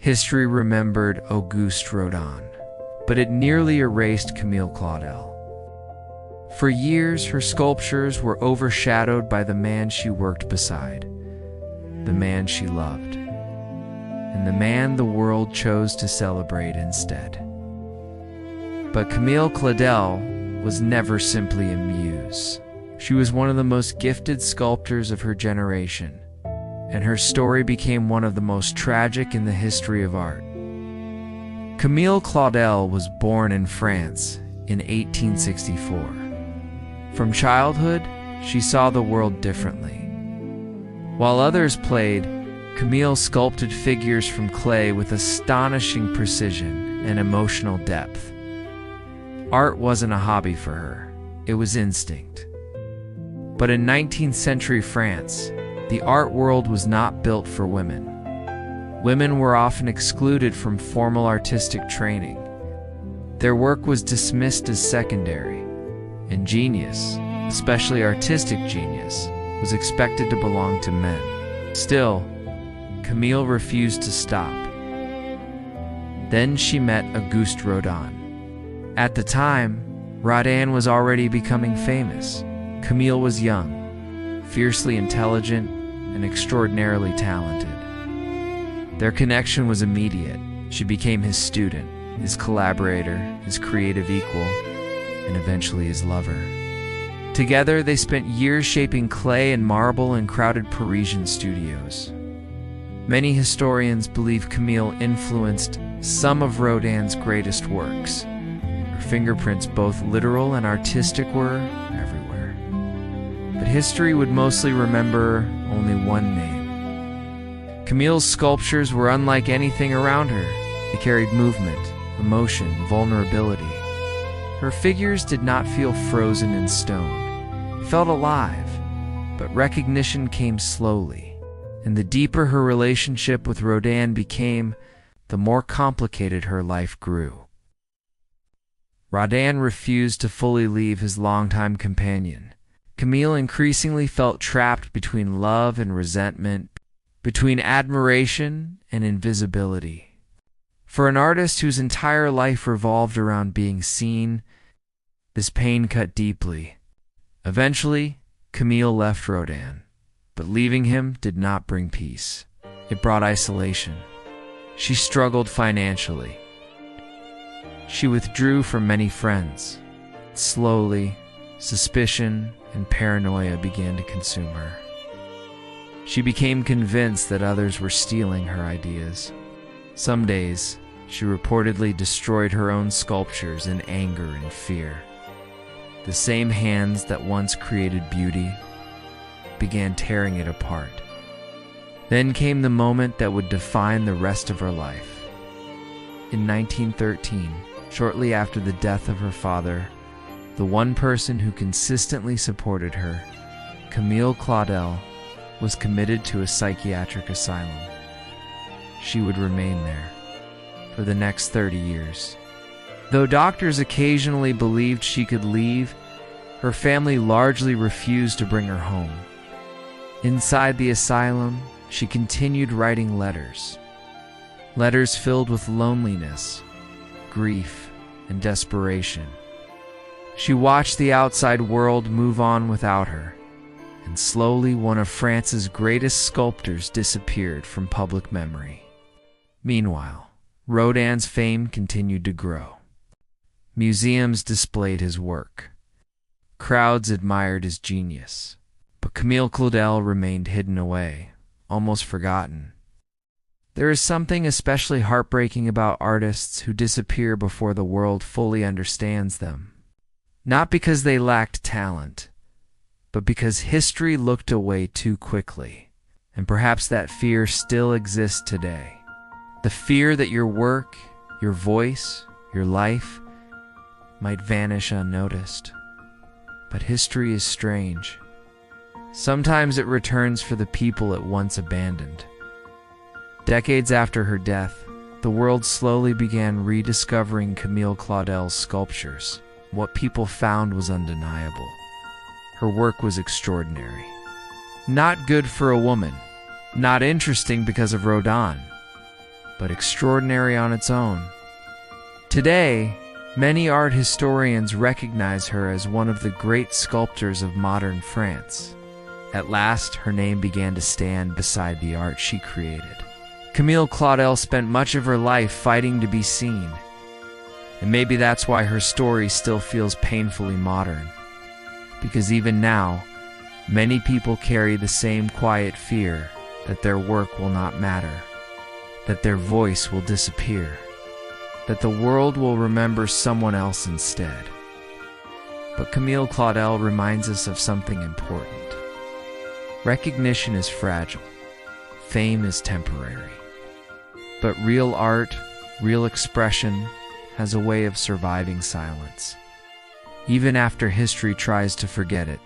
History remembered Auguste Rodin, but it nearly erased Camille Claudel. For years, her sculptures were overshadowed by the man she worked beside, the man she loved, and the man the world chose to celebrate instead. But Camille Claudel was never simply a muse. She was one of the most gifted sculptors of her generation, and her story became one of the most tragic in the history of art. Camille Claudel was born in France in 1864. From childhood, she saw the world differently. While others played, Camille sculpted figures from clay with astonishing precision and emotional depth. Art wasn't a hobby for her, it was instinct. But in 19th century France, the art world was not built for women. Women were often excluded from formal artistic training. Their work was dismissed as secondary, and genius, especially artistic genius, was expected to belong to men. Still, Camille refused to stop. Then she met Auguste Rodin. At the time, Rodin was already becoming famous. Camille was young, fiercely intelligent, and extraordinarily talented. Their connection was immediate. She became his student, his collaborator, his creative equal, and eventually his lover. Together, they spent years shaping clay and marble in crowded Parisian studios. Many historians believe Camille influenced some of Rodin's greatest works. Her fingerprints, both literal and artistic, were everywhere. But history would mostly remember only one name. Camille's sculptures were unlike anything around her. They carried movement, emotion, vulnerability. Her figures did not feel frozen in stone. They felt alive, but recognition came slowly. And the deeper her relationship with Rodin became, the more complicated her life grew. Rodin refused to fully leave his longtime companion. Camille increasingly felt trapped between love and resentment, between admiration and invisibility. For an artist whose entire life revolved around being seen, this pain cut deeply. Eventually, Camille left Rodin, but leaving him did not bring peace. It brought isolation. She struggled financially. She withdrew from many friends. Slowly, suspicion and paranoia began to consume her. She became convinced that others were stealing her ideas. Some days, she reportedly destroyed her own sculptures in anger and fear. The same hands that once created beauty began tearing it apart. Then came the moment that would define the rest of her life. In 1913, shortly after the death of her father, the one person who consistently supported her, Camille Claudel, was committed to a psychiatric asylum. She would remain there for the next 30 years. Though doctors occasionally believed she could leave, her family largely refused to bring her home. Inside the asylum, she continued writing letters. Letters filled with loneliness, grief, and desperation. She watched the outside world move on without her, and slowly one of France's greatest sculptors disappeared from public memory. Meanwhile, Rodin's fame continued to grow. Museums displayed his work. Crowds admired his genius. But Camille Claudel remained hidden away, almost forgotten. There is something especially heartbreaking about artists who disappear before the world fully understands them. Not because they lacked talent, but because history looked away too quickly. And perhaps that fear still exists today. The fear that your work, your voice, your life might vanish unnoticed. But history is strange. Sometimes it returns for the people it once abandoned. Decades after her death, the world slowly began rediscovering Camille Claudel's sculptures. What people found was undeniable. Her work was extraordinary. Not good for a woman, not interesting because of Rodin, but extraordinary on its own. Today, many art historians recognize her as one of the great sculptors of modern France. At last, her name began to stand beside the art she created. Camille Claudel spent much of her life fighting to be seen, and maybe that's why her story still feels painfully modern. Because even now, many people carry the same quiet fear that their work will not matter, that their voice will disappear, that the world will remember someone else instead. But Camille Claudel reminds us of something important. Recognition is fragile. Fame is temporary. But real art, real expression, has a way of surviving silence. Even after history tries to forget it,